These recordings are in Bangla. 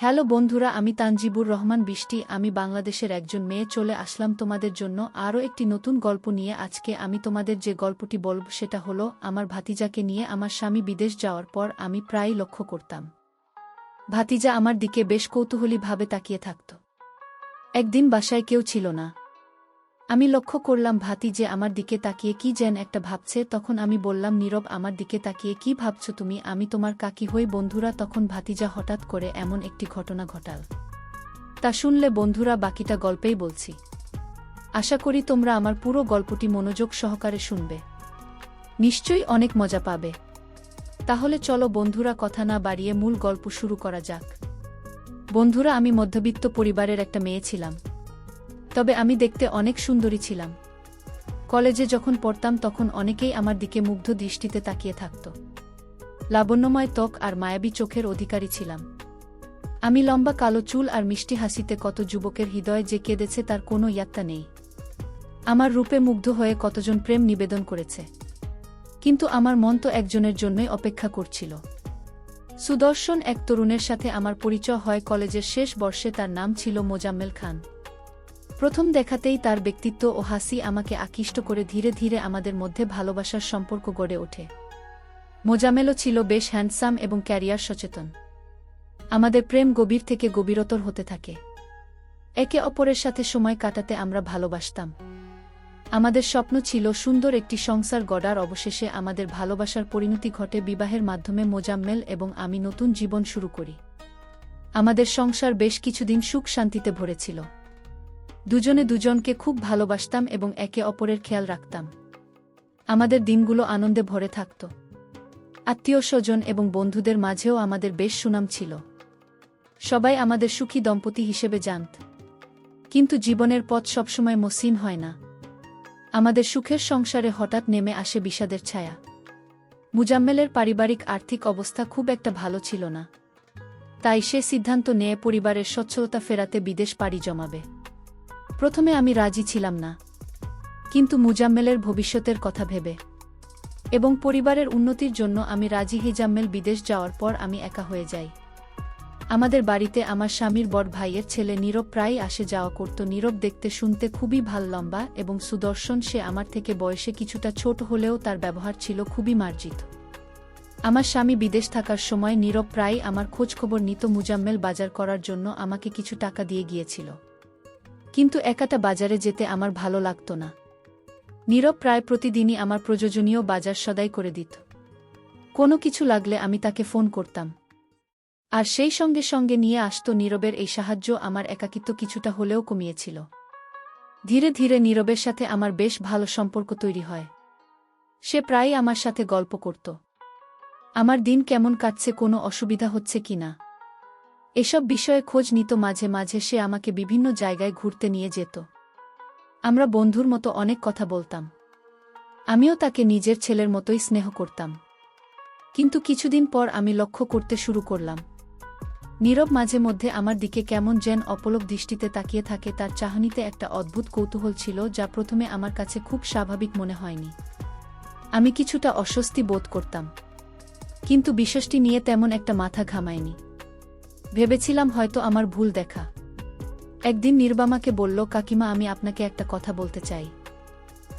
হ্যালো বন্ধুরা, আমি তানজিবুর রহমান বৃষ্টি। আমি বাংলাদেশের একজন মেয়ে চলে আসলাম তোমাদের জন্য আরও একটি নতুন গল্প নিয়ে। আজকে আমি তোমাদের যে গল্পটি বলব সেটা হলো আমার ভাতিজাকে নিয়ে। আমার স্বামী বিদেশ যাওয়ার পর আমি প্রায়ই লক্ষ্য করতাম ভাতিজা আমার দিকে বেশ কৌতূহলীভাবে তাকিয়ে থাকত। একদিন বাসায় কেউ ছিল না। আমি লক্ষ্য করলাম ভাতিজে আমার দিকে তাকিয়ে কি যেন একটা ভাবছে। তখন আমি বললাম, নীরব, আমার দিকে তাকিয়ে কি ভাবছ তুমি? আমি তোমার কাকি হই। বন্ধুরা, তখন ভাতিজা হঠাৎ করে এমন একটি ঘটনা ঘটাল, তা শুনলে বন্ধুরা বাকিটা গল্পেই বলছি। আশা করি তোমরা আমার পুরো গল্পটি মনোযোগ সহকারে শুনবে, নিশ্চয়ই অনেক মজা পাবে। তাহলে চলো বন্ধুরা, কথা না বাড়িয়ে মূল গল্প শুরু করা যাক। বন্ধুরা, আমি মধ্যবিত্ত পরিবারের একটা মেয়ে ছিলাম, তবে আমি দেখতে অনেক সুন্দরী ছিলাম। কলেজে যখন পড়তাম তখন অনেকেই আমার দিকে মুগ্ধ দৃষ্টিতে তাকিয়ে থাকত। লাবণ্যময় ত্বক আর মায়াবী চোখের অধিকারী ছিলাম আমি। লম্বা কালো চুল আর মিষ্টি হাসিতে কত যুবকের হৃদয় যে কেঁদেছে তার কোনো ইয়াত্তা নেই। আমার রূপে মুগ্ধ হয়ে কতজন প্রেম নিবেদন করেছে, কিন্তু আমার মন তো একজনের জন্যই অপেক্ষা করছিল। সুদর্শন এক তরুণের সাথে আমার পরিচয় হয় কলেজের শেষ বর্ষে। তার নাম ছিল মোজাম্মেল খান। প্রথম দেখাতেই তার ব্যক্তিত্ব ও হাসি আমাকে আকৃষ্ট করে ধীরে ধীরে আমাদের মধ্যে ভালোবাসার সম্পর্ক গড়ে ওঠে। মোজাম্মেলও ছিল বেশ হ্যান্ডসাম এবং ক্যারিয়ার সচেতন। আমাদের প্রেম গভীর থেকে গভীরতর হতে থাকে। একে অপরের সাথে সময় কাটাতে আমরা ভালোবাসতাম। আমাদের স্বপ্ন ছিল সুন্দর একটি সংসার গড়ার। অবশেষে আমাদের ভালোবাসার পরিণতি ঘটে বিবাহের মাধ্যমে। মোজাম্মেল এবং আমি নতুন জীবন শুরু করি। আমাদের সংসার বেশ কিছুদিন সুখ শান্তিতে ভরেছিল। দুজনে দুজনকে খুব ভালোবাসতাম এবং একে অপরের খেয়াল রাখতাম। আমাদের দিনগুলো আনন্দে ভরে থাকত। আত্মীয় স্বজন এবং বন্ধুদের মাঝেও আমাদের বেশ সুনাম ছিল। সবাই আমাদের সুখী দম্পতি হিসেবে জানত। কিন্তু জীবনের পথ সবসময় মসৃণ হয় না। আমাদের সুখের সংসারে হঠাৎ নেমে আসে বিষাদের ছায়া। মুজাম্মেলের পারিবারিক আর্থিক অবস্থা খুব একটা ভালো ছিল না। তাই সে সিদ্ধান্ত নেয় পরিবারের সচ্ছলতা ফেরাতে বিদেশ পাড়ি জমাবে। প্রথমে আমি রাজি ছিলাম না, কিন্তু মুজাম্মেলের ভবিষ্যতের কথা ভেবে এবং পরিবারের উন্নতির জন্য আমি রাজি। হিজাম্মেল বিদেশ যাওয়ার পর আমি একা হয়ে যাই। আমাদের বাড়িতে আমার স্বামীর বড় ভাইয়ের ছেলে নীরব প্রায় আসে যাওয়া করত। নীরব দেখতে শুনতে খুবই ভাল, লম্বা এবং সুদর্শন। সে আমার থেকে বয়সে কিছুটা ছোট হলেও তার ব্যবহার ছিল খুবই মার্জিত। আমার স্বামী বিদেশ থাকার সময় নীরব প্রায় আমার খোঁজখবর নিত। মুজাম্মেল বাজার করার জন্য আমাকে কিছু টাকা দিয়ে গিয়েছিল, কিন্তু একাটা বাজারে যেতে আমার ভালো লাগত না। নীরব প্রায় প্রতিদিনই আমার প্রয়োজনীয় বাজার সদাই করে দিত। কোনো কিছু লাগলে আমি তাকে ফোন করতাম, আর সেই সঙ্গে সঙ্গে নিয়ে আসত। নীরবের এই সাহায্য আমার একাকিত্ব কিছুটা হলেও কমিয়েছিল। ধীরে ধীরে নীরবের সাথে আমার বেশ ভালো সম্পর্ক তৈরি হয়। সে প্রায়ই আমার সাথে গল্প করত, আমার দিন কেমন কাটছে, কোনো অসুবিধা হচ্ছে কিনা এসব বিষয়ে খোঁজ নিত। মাঝে মাঝে সে আমাকে বিভিন্ন জায়গায় ঘুরতে নিয়ে যেত। আমরা বন্ধুর মতো অনেক কথা বলতাম। আমিও তাকে নিজের ছেলের মতোই স্নেহ করতাম। কিন্তু কিছুদিন পর আমি লক্ষ্য করতে শুরু করলাম, নীরব মাঝে মধ্যে আমার দিকে কেমন যেন অপলক দৃষ্টিতে তাকিয়ে থাকে। তার চাহনিতে একটা অদ্ভুত কৌতূহল ছিল, যা প্রথমে আমার কাছে খুব স্বাভাবিক মনে হয়নি। আমি কিছুটা অস্বস্তি বোধ করতাম, কিন্তু বিষয়টি নিয়ে তেমন একটা মাথা ঘামায়নি। ভেবেছিলাম হয়তো আমার ভুল দেখা। একদিন নীরবামাকে বলল, কাকিমা, আমি আপনাকে একটা কথা বলতে চাই,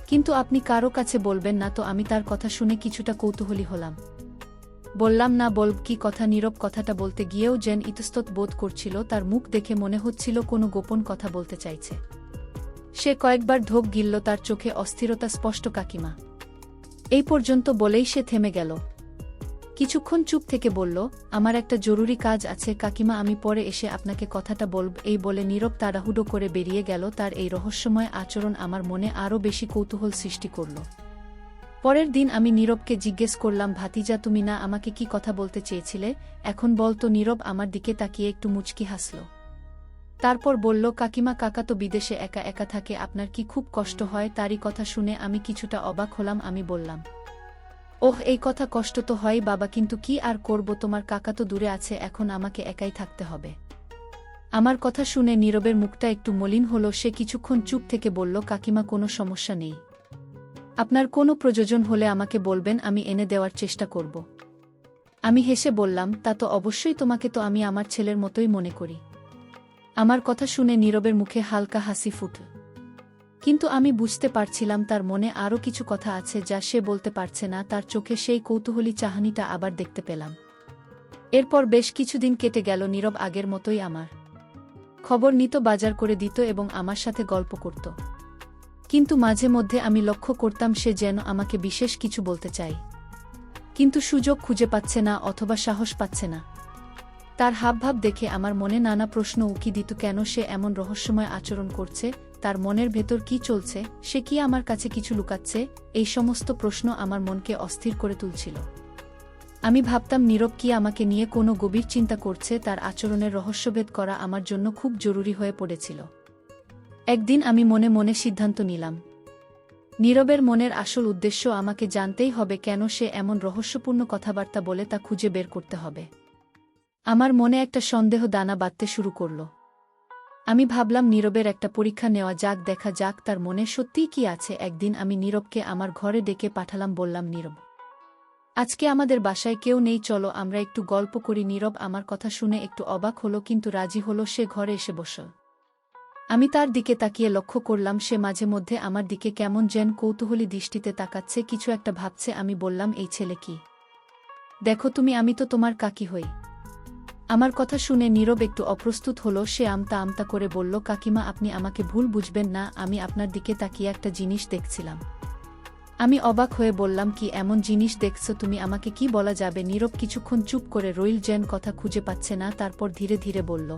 কিন্তু আপনি কারো কাছে বলবেন না তো? আমি তার কথা শুনে কিছুটা কৌতূহলী হলাম। বললাম, না, বলব। কি কথা? নীরব কথাটা বলতে গিয়েও যেন ইতস্তত বোধ করছিল। তার মুখ দেখে মনে হচ্ছিল কোনো গোপন কথা বলতে চাইছে। সে কয়েকবার ঢোক গিলল, তার চোখে অস্থিরতা স্পষ্ট। কাকিমা, এই পর্যন্ত বলেই সে থেমে গেল। কিছুক্ষণ চুপ থেকে বলল, আমার একটা জরুরি কাজ আছে কাকিমা, আমি পরে এসে আপনাকে কথাটা বলব। এই বলে নীরব তাড়াহুড়ো করে বেরিয়ে গেল। তার এই রহস্যময় আচরণ আমার মনে আরও বেশি কৌতূহল সৃষ্টি করল। পরের দিন আমি নীরবকে জিজ্ঞেস করলাম, ভাতিজা, তুমি না আমাকে কি কথা বলতে চেয়েছিলে? এখন বল তো। নীরব আমার দিকে তাকিয়ে একটু মুচকি হাসল। তারপর বলল, কাকিমা, কাকা তো বিদেশে একা একা থাকে, আপনার কি খুব কষ্ট হয়? তারই কথা শুনে আমি কিছুটা অবাক হলাম। আমি বললাম, ওহ, এই কথা, কষ্ট তো হয় বাবা, কিন্তু কি আর করব, তোমার কাকা তো দূরে আছে, এখন আমাকে একাই থাকতে হবে। আমার কথা শুনে নীরবের মুখটা একটু মলিন হলো। সে কিছুক্ষণ চুপ থেকে বলল, কাকিমা, কোনো সমস্যা নেই। আপনার কোনো প্রয়োজন হলে আমাকে বলবেন, আমি এনে দেওয়ার চেষ্টা করব। আমি হেসে বললাম, তা তো অবশ্যই, তোমাকে তো আমি আমার ছেলের মতোই মনে করি। আমার কথা শুনে নীরবের মুখে হালকা হাসি ফুটল। কিন্তু আমি বুঝতে পারছিলাম তার মনে আরও কিছু কথা আছে যা সে বলতে পারছে না। তার চোখে সেই কৌতূহলী চাহনিটা আবার দেখতে পেলাম। এরপর বেশ কিছুদিন কেটে গেল। নীরব আগের মতোই আমার খবর নিত, বাজার করে দিত এবং আমার সাথে গল্প করত। কিন্তু মাঝে মধ্যে আমি লক্ষ্য করতাম সে যেন আমাকে বিশেষ কিছু বলতে চায়, কিন্তু সুযোগ খুঁজে পাচ্ছে না অথবা সাহস পাচ্ছে না। তার হাবভাব দেখে আমার মনে নানা প্রশ্ন উকি দিত। কেন সে এমন রহস্যময় আচরণ করছে? তার মনের ভেতর কি চলছে? সে কি আমার কাছে কিছু লুকাচ্ছে? এই সমস্ত প্রশ্ন আমার মনকে অস্থির করে তুলছিল। আমি ভাবতাম নীরব কি আমাকে নিয়ে কোনো গভীর চিন্তা করছে। তার আচরণের রহস্যভেদ করা আমার জন্য খুব জরুরি হয়ে পড়েছিল। একদিন আমি মনে মনে সিদ্ধান্ত নিলাম, নীরবের মনের আসল উদ্দেশ্য আমাকে জানতেই হবে। কেন সে এমন রহস্যপূর্ণ কথাবার্তা বলে তা খুঁজে বের করতে হবে। আমার মনে একটা সন্দেহ দানা বাঁধতে শুরু করল। আমি ভাবলাম নীরবের একটা পরীক্ষা নেওয়া যাক, দেখা যাক তার মনে সত্যিই কি আছে। একদিন আমি নীরবকে আমার ঘরে ডেকে পাঠালাম। বললাম, নীরব, আজকে আমাদের বাসায় কেউ নেই, চলো আমরা একটু গল্প করি। নীরব আমার কথা শুনে একটু অবাক হলো, কিন্তু রাজি হলো। সে ঘরে এসে বসল। আমি তার দিকে তাকিয়ে লক্ষ্য করলাম সে মাঝে মধ্যে আমার দিকে কেমন যেন কৌতূহলী দৃষ্টিতে তাকাচ্ছে, কিছু একটা ভাবছে। আমি বললাম, এই ছেলে কি? দেখো তুমি, আমি তো তোমার কাকি হই। আমার কথা শুনে নীরব একটু অপ্রস্তুত হলো। সে আমতা আমতা করে বলল, কাকিমা, আপনি আমাকে ভুল বুঝবেন না, আমি আপনার দিকে তাকিয়ে একটা জিনিস দেখছিলাম। আমি অবাক হয়ে বললাম, কি এমন জিনিস দেখছো তুমি? আমাকে কি বলা যাবে? নীরব কিছুক্ষণ চুপ করে রইল, যেন কথা খুঁজে পাচ্ছে না। তারপর ধীরে ধীরে বলল,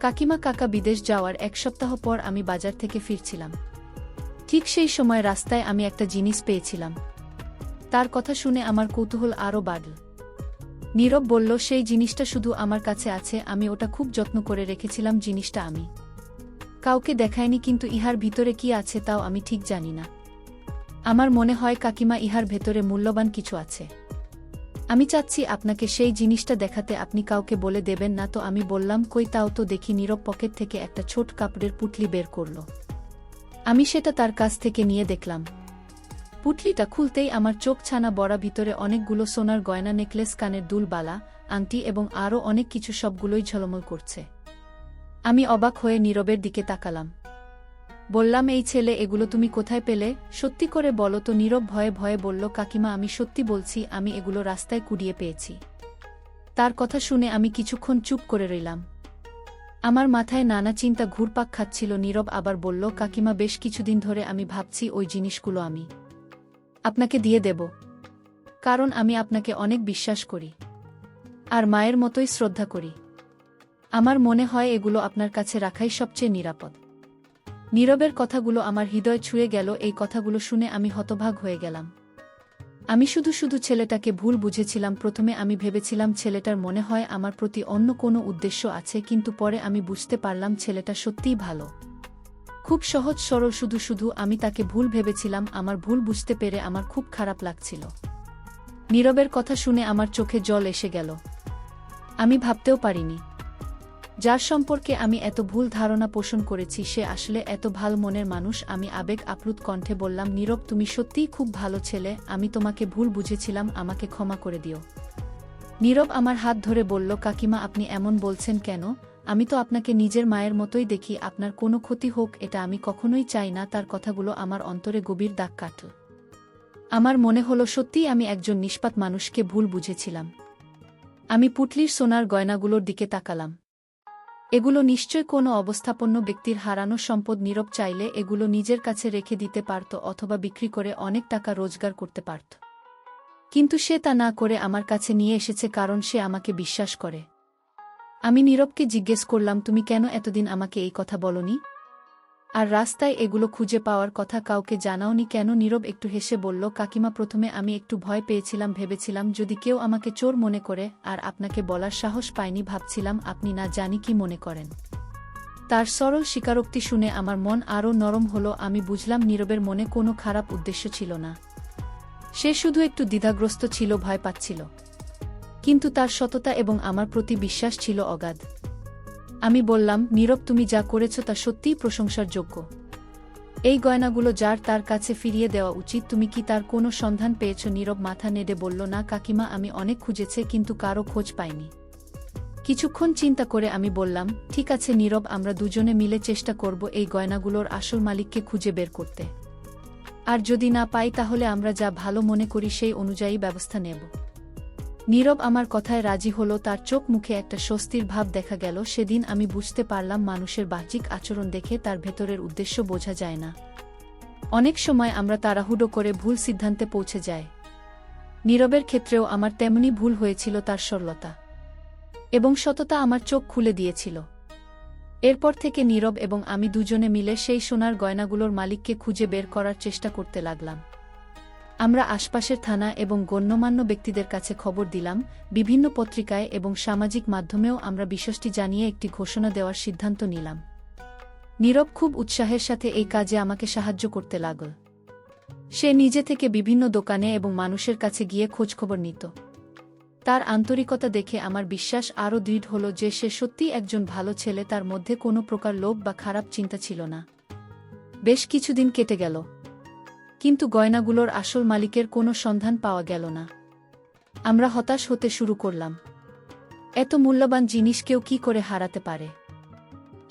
কাকিমা, কাকা বিদেশ যাওয়ার 1 সপ্তাহ পর আমি বাজার থেকে ফিরছিলাম। ঠিক সেই সময় রাস্তায় আমি একটা জিনিস পেয়েছিলাম। তার কথা শুনে আমার কৌতূহল আরও বাড়ল। নীরব বলল, সেই জিনিসটা শুধু আমার কাছে আছে, আমি ওটা খুব যত্ন করে রেখেছিলাম। জিনিসটা আমি কাউকে দেখাইনি, কিন্তু ইহার ভিতরে কি আছে তাও আমি ঠিক জানি না। আমার মনে হয় কাকিমা, ইহার ভেতরে মূল্যবান কিছু আছে। আমি চাচ্ছি আপনাকে সেই জিনিসটা দেখাতে, আপনি কাউকে বলে দেবেন না তো? আমি বললাম, কই তাও তো দেখি। নীরব পকেট থেকে একটা ছোট কাপড়ের পুঁটলি বের করল। আমি সেটা তার কাছ থেকে নিয়ে দেখলাম। পুঁটলিটা খুলতেই আমার চোখ ছানা বড়া। ভিতরে অনেকগুলো সোনার গয়না, নেকলেস, কানের দুল, বালা, আংটি এবং আরও অনেক কিছু, সবগুলোই ঝলমল করছে। আমি অবাক হয়ে নীরবের দিকে তাকালাম। বললাম, এই ছেলে, এগুলো তুমি কোথায় পেলে? সত্যি করে বলো তো? নীরব ভয়ে ভয়ে বলল, কাকিমা, আমি সত্যি বলছি, আমি এগুলো রাস্তায় কুড়িয়ে পেয়েছি। তার কথা শুনে আমি কিছুক্ষণ চুপ করে রইলাম। আমার মাথায় নানা চিন্তা ঘুরপাক খাচ্ছিল। নীরব আবার বলল, কাকিমা, বেশ কিছুদিন ধরে আমি ভাবছি ওই জিনিসগুলো আমি আপনাকে দিয়ে দেব, কারণ আমি আপনাকে অনেক বিশ্বাস করি আর মায়ের মতোই শ্রদ্ধা করি। আমার মনে হয় এগুলো আপনার কাছে রাখাই সবচেয়ে নিরাপদ। নীরবের কথাগুলো আমার হৃদয় ছুঁয়ে গেল। এই কথাগুলো শুনে আমি হতভাগ হয়ে গেলাম। আমি শুধু শুধু ছেলেটাকে ভুল বুঝেছিলাম। প্রথমে আমি ভেবেছিলাম ছেলেটার মনে হয় আমার প্রতি অন্য কোনো উদ্দেশ্য আছে, কিন্তু পরে আমি বুঝতে পারলাম ছেলেটা সত্যিই ভালো, খুব সহজ সরল। শুধু শুধু আমি তাকে ভুল ভেবেছিলাম। আমার ভুল বুঝতে পেরে আমার খুব খারাপ লাগছিল। নীরবের কথা শুনে আমার চোখে জল এসে গেল। আমি ভাবতেও পারিনি যার সম্পর্কে আমি এত ভুল ধারণা পোষণ করেছি সে আসলে এত ভালো মনের মানুষ। আমি আবেগ আপ্লুত কণ্ঠে বললাম, নীরব, তুমি সত্যিই খুব ভালো ছেলে। আমি তোমাকে ভুল বুঝেছিলাম, আমাকে ক্ষমা করে দিও। নীরব আমার হাত ধরে বলল, কাকিমা, আপনি এমন বলছেন কেন? আমি তো আপনাকে নিজের মায়ের মতোই দেখি। আপনার কোনো ক্ষতি হোক এটা আমি কখনোই চাই না। তার কথাগুলো আমার অন্তরে গভীর দাগ কাটল। আমার মনে হলো সত্যিই আমি একজন নিষ্পাপ মানুষকে ভুল বুঝেছিলাম। আমি পুঁটলির সোনার গয়নাগুলোর দিকে তাকালাম। এগুলো নিশ্চয় কোনো অবস্থাপন্ন ব্যক্তির হারানো সম্পদ। নীরব চাইলে এগুলো নিজের কাছে রেখে দিতে পারত অথবা বিক্রি করে অনেক টাকা রোজগার করতে পারত, কিন্তু সে তা না করে আমার কাছে নিয়ে এসেছে কারণ সে আমাকে বিশ্বাস করে। আমি নীরবকে জিজ্ঞেস করলাম, তুমি কেন এতদিন আমাকে এই কথা বলনি? আর রাস্তায় এগুলো খুঁজে পাওয়ার কথা কাউকে জানাওনি কেন? নীরব একটু হেসে বলল, কাকিমা, প্রথমে আমি একটু ভয় পেয়েছিলাম। ভেবেছিলাম যদি কেউ আমাকে চোর মনে করে, আর আপনাকে বলার সাহস পাইনি। ভাবছিলাম আপনি না জানি কি মনে করেন। তার সরল স্বীকারোক্তি শুনে আমার মন আরও নরম হলো। আমি বুঝলাম নীরবের মনে কোনো খারাপ উদ্দেশ্য ছিল না। সে শুধু একটু দ্বিধাগ্রস্ত ছিল, ভয় পাচ্ছিল। কিন্তু তার সততা এবং আমার প্রতি বিশ্বাস ছিল অগাধ। আমি বললাম, নীরব, তুমি যা করেছ তা সত্যিই প্রশংসার যোগ্য। এই গয়নাগুলো যার তার কাছে ফিরিয়ে দেওয়া উচিত। তুমি কি তার কোনো সন্ধান পেয়েছ? নীরব মাথা নেড়ে বলল, না কাকিমা, আমি অনেক খুঁজেছে কিন্তু কারো খোঁজ পাইনি। কিছুক্ষণ চিন্তা করে আমি বললাম, ঠিক আছে নীরব, আমরা দুজনে মিলে চেষ্টা করব এই গয়নাগুলোর আসল মালিককে খুঁজে বের করতে। আর যদি না পাই তাহলে আমরা যা ভালো মনে করি সেই অনুযায়ী ব্যবস্থা নেব। নীরব আমার কথায় রাজি হলো। তার চোখ মুখে একটা স্বস্তির ভাব দেখা গেল। সেদিন আমি বুঝতে পারলাম মানুষের বাহ্যিক আচরণ দেখে তার ভেতরের উদ্দেশ্য বোঝা যায় না। অনেক সময় আমরা তাড়াহুড়ো করে ভুল সিদ্ধান্তে পৌঁছে যাই। নীরবের ক্ষেত্রেও আমার তেমনি ভুল হয়েছিল। তার সরলতা এবং সততা আমার চোখ খুলে দিয়েছিল। এরপর থেকে নীরব এবং আমি দুজনে মিলে সেই সোনার গয়নাগুলোর মালিককে খুঁজে বের করার চেষ্টা করতে লাগলাম। আমরা আশপাশের থানা এবং গণ্যমান্য ব্যক্তিদের কাছে খবর দিলাম, বিভিন্ন পত্রিকায় এবং সামাজিক মাধ্যমেও আমরা বিষয়টি জানিয়ে একটি ঘোষণা দেওয়ার সিদ্ধান্ত নিলাম। নীরব খুব উৎসাহের সাথে এই কাজে আমাকে সাহায্য করতে লাগল। সে নিজে থেকে বিভিন্ন দোকানে এবং মানুষের কাছে গিয়ে খোঁজখবর নিত। তার আন্তরিকতা দেখে আমার বিশ্বাস আরও দৃঢ় হল যে সে সত্যিই একজন ভালো ছেলে। তার মধ্যে কোনো প্রকার লোভ বা খারাপ চিন্তা ছিল না। বেশ কিছুদিন কেটে গেল, কিন্তু গয়নাগুলোর আসল মালিকের কোনো সন্ধান পাওয়া গেল না। আমরা হতাশ হতে শুরু করলাম। এত মূল্যবান জিনিস কেউ কি করে হারাতে পারে?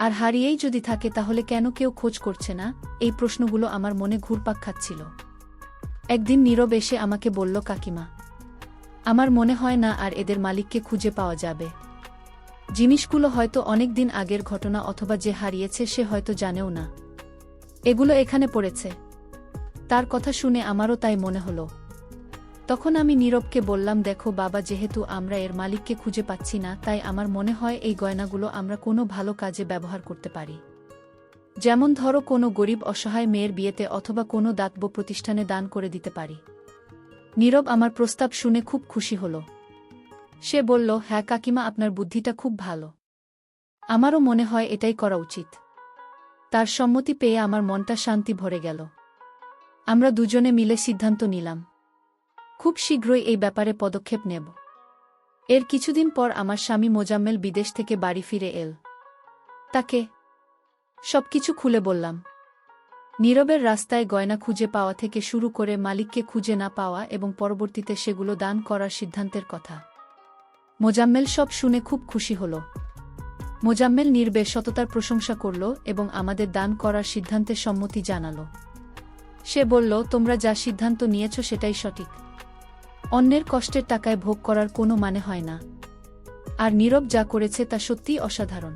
আর হারিয়েই যদি থাকে তাহলে কেন কেউ খোঁজ করছে না? এই প্রশ্নগুলো আমার মনে ঘুরপাক খাচ্ছিল। একদিন নীরব এসে আমাকে বলল, কাকিমা, আমার মনে হয় না আর এদের মালিককে খুঁজে পাওয়া যাবে। জিনিসগুলো হয়তো অনেক দিন আগের ঘটনা, অথবা যে হারিয়েছে সে হয়তো জানেও না এগুলো এখানে পড়েছে। তার কথা শুনে আমারও তাই মনে হলো। তখন আমি নীরবকে বললাম, দেখো বাবা, যেহেতু আমরা এর মালিককে খুঁজে পাচ্ছি না, তাই আমার মনে হয় এই গয়নাগুলো আমরা কোনো ভালো কাজে ব্যবহার করতে পারি। যেমন ধরো কোনো গরিব অসহায় মেয়ের বিয়েতে অথবা কোনো দাতব্য প্রতিষ্ঠানে দান করে দিতে পারি। নীরব আমার প্রস্তাব শুনে খুব খুশি হল। সে বলল, হ্যাঁ কাকিমা, আপনার বুদ্ধিটা খুব ভালো। আমারও মনে হয় এটাই করা উচিত। তার সম্মতি পেয়ে আমার মনটা শান্তি ভরে গেল। আমরা দুজনে মিলে সিদ্ধান্ত নিলাম, খুব শীঘ্রই এই ব্যাপারে পদক্ষেপ নেব। এর কিছুদিন পর আমার স্বামী মোজাম্মেল বিদেশ থেকে বাড়ি ফিরে এল। তাকে সবকিছু খুলে বললাম। নীরবের রাস্তায় গয়না খুঁজে পাওয়া থেকে শুরু করে মালিককে খুঁজে না পাওয়া এবং পরবর্তীতে সেগুলো দান করার সিদ্ধান্তের কথা। মোজাম্মেল সব শুনে খুব খুশি হল। মোজাম্মেল নীরবের সততার প্রশংসা করল এবং আমাদের দান করার সিদ্ধান্তে সম্মতি জানাল। সে বলল, তোমরা যা সিদ্ধান্ত নিয়েছ সেটাই সঠিক। অন্যের কষ্টের টাকায় ভোগ করার কোনো মানে হয় না। আর নীরব যা করেছে তা সত্যিই অসাধারণ।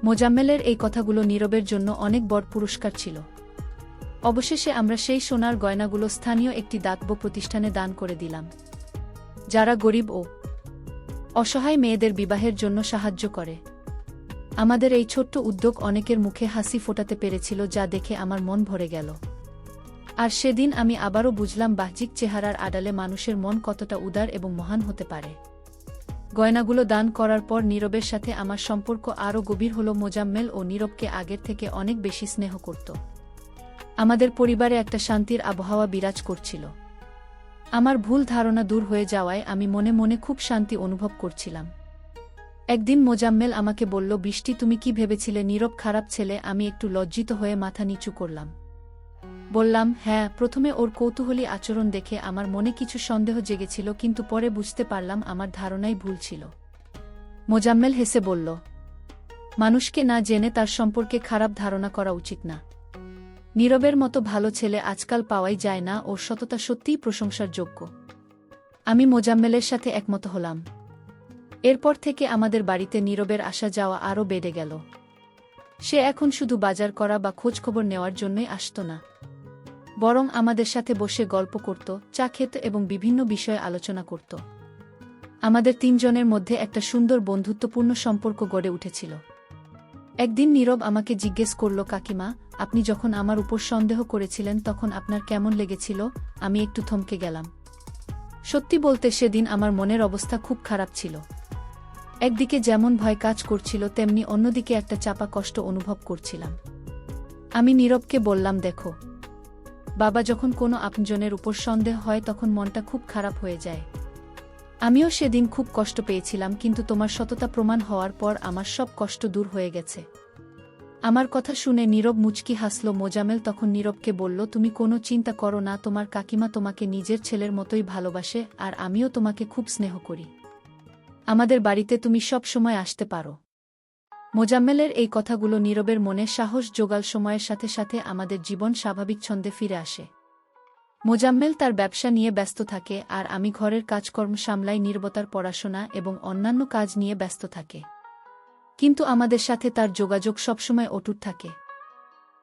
মোজাম্মেলের এই কথাগুলো নীরবের জন্য অনেক বড় পুরস্কার ছিল। অবশেষে আমরা সেই সোনার গয়নাগুলো স্থানীয় একটি দাতব্য প্রতিষ্ঠানে দান করে দিলাম, যারা গরিব ও অসহায় মেয়েদের বিবাহের জন্য সাহায্য করে। আমাদের এই ছোট্ট উদ্যোগ অনেকের মুখে হাসি ফোটাতে পেরেছিল, যা দেখে আমার মন ভরে গেল। আর সেদিন আমি আবারও বুঝলাম বাহ্যিক চেহারার আড়ালে মানুষের মন কতটা উদার এবং মহান হতে পারে। গয়নাগুলো দান করার পর নীরবের সাথে আমার সম্পর্ক আরও গভীর হল। মোজাম্মেল ও নীরবকে আগের থেকে অনেক বেশি স্নেহ করত। আমাদের পরিবারে একটা শান্তির আবহাওয়া বিরাজ করছিল। আমার ভুল ধারণা দূর হয়ে যাওয়ায় আমি মনে মনে খুব শান্তি অনুভব করছিলাম। একদিন মোজাম্মেল আমাকে বলল, বৃষ্টি, তুমি কি ভেবেছিলে নীরব খারাপ ছেলে? আমি একটু লজ্জিত হয়ে মাথা নিচু করলাম। বললাম, হ্যাঁ, প্রথমে ওর কৌতূহলী আচরণ দেখে আমার মনে কিছু সন্দেহ জেগেছিল, কিন্তু পরে বুঝতে পারলাম আমার ধারণাই ভুল ছিল। মোজাম্মেল হেসে বলল, মানুষকে না জেনে তার সম্পর্কে খারাপ ধারণা করা উচিত না। নীরবের মতো ভালো ছেলে আজকাল পাওয়াই যায় না। ওর সততা সত্যিই প্রশংসার যোগ্য। আমি মোজাম্মেলের সাথে একমত হলাম। এরপর থেকে আমাদের বাড়িতে নীরবের আসা যাওয়া আরও বেড়ে গেল। সে এখন শুধু বাজার করা বা খোঁজখবর নেওয়ার জন্যই আসত না, বরং আমাদের সাথে বসে গল্প করত, চা খেত এবং বিভিন্ন বিষয়ে আলোচনা করত। আমাদের তিনজনের মধ্যে একটা সুন্দর বন্ধুত্বপূর্ণ সম্পর্ক গড়ে উঠেছিল। একদিন নীরব আমাকে জিজ্ঞেস করল, কাকিমা, আপনি যখন আমার উপর সন্দেহ করেছিলেন তখন আপনার কেমন লেগেছিল? আমি একটু থমকে গেলাম। সত্যি বলতে সেদিন আমার মনের অবস্থা খুব খারাপ ছিল। একদিকে যেমন ভয় কাজ করছিল, তেমনি অন্যদিকে একটা চাপা কষ্ট অনুভব করছিলাম। আমি নীরবকে বললাম, দেখো বাবা, যখন কোনো আপনজনের উপর সন্দেহ হয় তখন মনটা খুব খারাপ হয়ে যায়। আমিও সেদিন খুব কষ্ট পেয়েছিলাম, কিন্তু তোমার সততা প্রমাণ হওয়ার পর আমার সব কষ্ট দূর হয়ে গেছে। আমার কথা শুনে নীরব মুচকি হাসল। মোজাম্মেল তখন নীরবকে বলল, তুমি কোনো চিন্তা করো না, তোমার কাকিমা তোমাকে নিজের ছেলের মতোই ভালোবাসে, আর আমিও তোমাকে খুব স্নেহ করি। আমাদের বাড়িতে তুমি সব সময় আসতে পারো। মোজাম্মেলের এই কথাগুলো নীরবের মনে সাহস জোগাল। সময়ের সাথে সাথে আমাদের জীবন স্বাভাবিক ছন্দে ফিরে আসে। মোজাম্মেল তার ব্যবসা নিয়ে ব্যস্ত থাকে, আর আমি ঘরের কাজকর্ম সামলাই। নীরবতার পড়াশোনা এবং অন্যান্য কাজ নিয়ে ব্যস্ত থাকে, কিন্তু আমাদের সাথে তার যোগাযোগ সবসময় অটুট থাকে।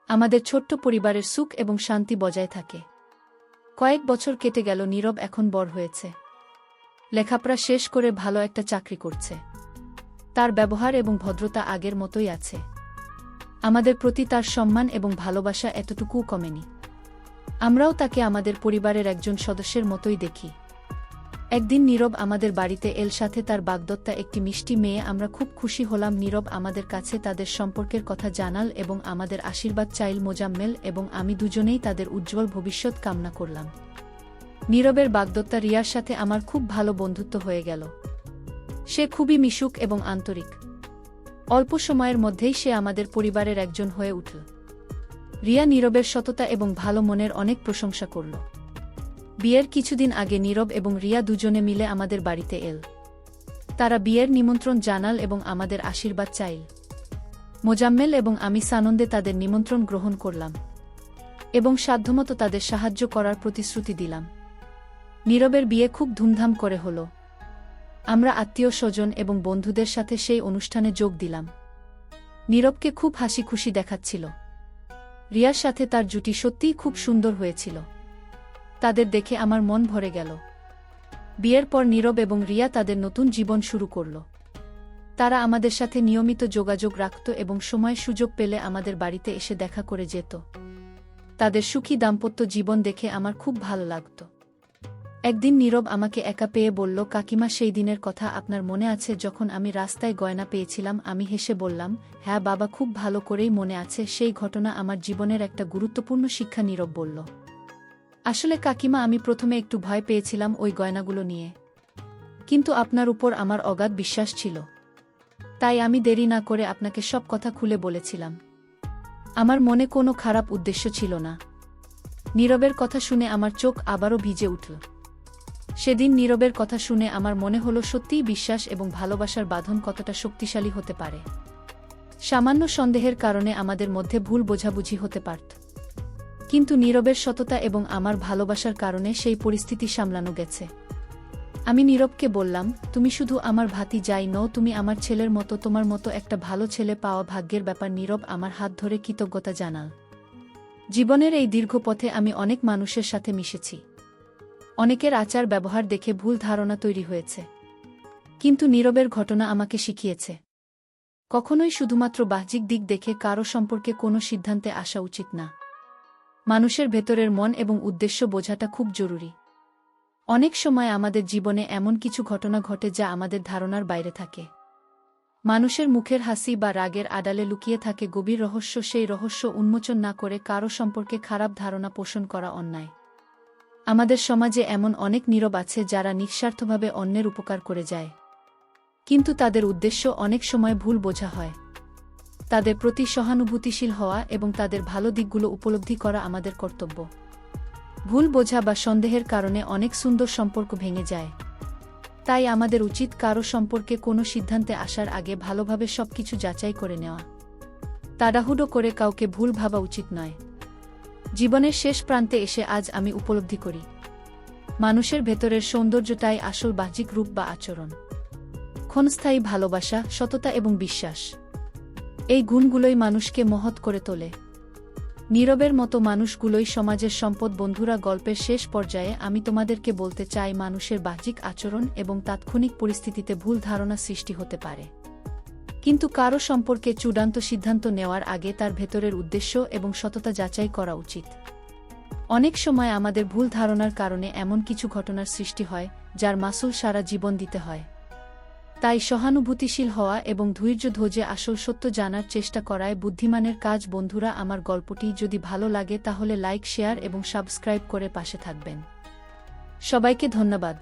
আমাদের ছোট্ট পরিবারের সুখ এবং শান্তি বজায় থাকে। কয়েক বছর কেটে গেল। নীরব এখন বড় হয়েছে, লেখাপড়া শেষ করে ভালো একটা চাকরি করছে। তার ব্যবহার এবং ভদ্রতা আগের মতোই আছে। আমাদের প্রতি তার সম্মান এবং ভালোবাসা এতটুকুও কমেনি। আমরাও তাকে আমাদের পরিবারের একজন সদস্যের মতোই দেখি। একদিন নীরব আমাদের বাড়িতে এল, সাথে তার বাগদত্তা একটি মিষ্টি মেয়ে। আমরা খুব খুশি হলাম। নীরব আমাদের কাছে তাদের সম্পর্কের কথা জানাল এবং আমাদের আশীর্বাদ চাইল। মোজাম্মেল এবং আমি দুজনেই তাদের উজ্জ্বল ভবিষ্যৎ কামনা করলাম। নীরবের বাগদত্তা রিয়ার সাথে আমার খুব ভালো বন্ধুত্ব হয়ে গেল। সে খুবই মিশুক এবং আন্তরিক। অল্প সময়ের মধ্যেই সে আমাদের পরিবারের একজন হয়ে উঠল। রিয়া নীরবের সততা এবং ভালো মনের অনেক প্রশংসা করল। বিয়ের কিছুদিন আগে নীরব এবং রিয়া দুজনে মিলে আমাদের বাড়িতে এল। তারা বিয়ের নিমন্ত্রণ জানাল এবং আমাদের আশীর্বাদ চাইল। মোজাম্মেল এবং আমি সানন্দে তাদের নিমন্ত্রণ গ্রহণ করলাম এবং সাধ্যমতো তাদের সাহায্য করার প্রতিশ্রুতি দিলাম। নীরবের বিয়ে খুব ধুমধাম করে হল। আমরা আত্মীয় স্বজন এবং বন্ধুদের সাথে সেই অনুষ্ঠানে যোগ দিলাম। নীরবকে খুব হাসি খুশি দেখাচ্ছিল। রিয়ার সাথে তার জুটি সত্যিই খুব সুন্দর হয়েছিল। তাদের দেখে আমার মন ভরে গেল। বিয়ের পর নীরব এবং রিয়া তাদের নতুন জীবন শুরু করল। তারা আমাদের সাথে নিয়মিত যোগাযোগ রাখত এবং সময় সুযোগ পেলে আমাদের বাড়িতে এসে দেখা করে যেত। তাদের সুখী দাম্পত্য জীবন দেখে আমার খুব ভালো লাগত। একদিন নীরব আমাকে একা পেয়ে বলল, কাকিমা, সেই দিনের কথা আপনার মনে আছে যখন আমি রাস্তায় গয়না পেয়েছিলাম? আমি হেসে বললাম, হ্যাঁ বাবা, খুব ভালো করেই মনে আছে। সেই ঘটনা আমার জীবনের একটা গুরুত্বপূর্ণ শিক্ষা। নীরব বলল, আসলে কাকিমা, আমি প্রথমে একটু ভয় পেয়েছিলাম ওই গয়নাগুলো নিয়ে, কিন্তু আপনার উপর আমার অগাধ বিশ্বাস ছিল। তাই আমি দেরি না করে আপনাকে সব কথা খুলে বলেছিলাম। আমার মনে কোনো খারাপ উদ্দেশ্য ছিল না। নীরবের কথা শুনে আমার চোখ আবারও ভিজে উঠল। সেদিন নীরবের কথা শুনে আমার মনে হলো সত্যিই বিশ্বাস এবং ভালোবাসার বাঁধন কতটা শক্তিশালী হতে পারে। সামান্য সন্দেহের কারণে আমাদের মধ্যে ভুল বোঝাবুঝি হতে পারত, কিন্তু নীরবের সততা এবং আমার ভালোবাসার কারণে সেই পরিস্থিতি সামলানো গেছে। আমি নীরবকে বললাম, তুমি শুধু আমার ভাতিজাই নও, তুমি আমার ছেলের মতো। তোমার মতো একটা ভালো ছেলে পাওয়া ভাগ্যের ব্যাপার। নীরব আমার হাত ধরে কৃতজ্ঞতা জানাল। জীবনের এই দীর্ঘ পথে আমি অনেক মানুষের সাথে মিশেছি। অনেকের আচার ব্যবহার দেখে ভুল ধারণা তৈরি হয়েছে, কিন্তু নীরবের ঘটনা আমাকে শিখিয়েছে কখনোই শুধুমাত্র বাহ্যিক দিক দেখে কারো সম্পর্কে কোনো সিদ্ধান্তে আসা উচিত না। মানুষের ভেতরের মন এবং উদ্দেশ্য বোঝাটা খুব জরুরি। অনেক সময় আমাদের জীবনে এমন কিছু ঘটনা ঘটে যা আমাদের ধারণার বাইরে থাকে। মানুষের মুখের হাসি বা রাগের আড়ালে লুকিয়ে থাকে গভীর রহস্য। সেই রহস্য উন্মোচন না করে কারো সম্পর্কে খারাপ ধারণা পোষণ করা অন্যায়। আমাদের সমাজে এমন অনেক নীরব আছে যারা নিঃস্বার্থভাবে অন্যের উপকার করে যায়, কিন্তু তাদের উদ্দেশ্য অনেক সময় ভুল বোঝা হয়। তাদের প্রতি সহানুভূতিশীল হওয়া এবং তাদের ভালো দিকগুলো উপলব্ধি করা আমাদের কর্তব্য। ভুল বোঝা বা সন্দেহের কারণে অনেক সুন্দর সম্পর্ক ভেঙে যায়। তাই আমাদের উচিত কারো সম্পর্কে কোনো সিদ্ধান্তে আসার আগে ভালোভাবে সবকিছু যাচাই করে নেওয়া। তাড়াহুড়ো করে কাউকে ভুল ভাবা উচিত নয়। জীবনের শেষ প্রান্তে এসে আজ আমি উপলব্ধি করি, মানুষের ভেতরের সৌন্দর্যটাই আসল বাহ্যিক রূপ বা আচরণ। ক্ষণস্থায়ী ভালোবাসা, সততা এবং বিশ্বাস, এই গুণগুলোই মানুষকে মহৎ করে তোলে। নীরবের মতো মানুষগুলোই সমাজের সম্পদ। বন্ধুরা, গল্পের শেষ পর্যায়ে আমি তোমাদেরকে বলতে চাই, মানুষের বাহ্যিক আচরণ এবং তাৎক্ষণিক পরিস্থিতিতে ভুল ধারণা সৃষ্টি হতে পারে, কিন্তু কারো সম্পর্কে চূড়ান্ত সিদ্ধান্ত নেওয়ার আগে তার ভেতরের উদ্দেশ্য এবং সততা যাচাই করা উচিত। অনেক সময় আমাদের ভুল ধারণার কারণে এমন কিছু ঘটনার সৃষ্টি হয় যার মাসুল সারা জীবন দিতে হয়। তাই সহানুভূতিশীল হওয়া এবং ধৈর্য ধরে আসল সত্য জানার চেষ্টা করাই বুদ্ধিমানের কাজ। বন্ধুরা, আমার গল্পটি যদি ভালো লাগে তাহলে লাইক, শেয়ার এবং সাবস্ক্রাইব করে পাশে থাকবেন। সবাইকে ধন্যবাদ।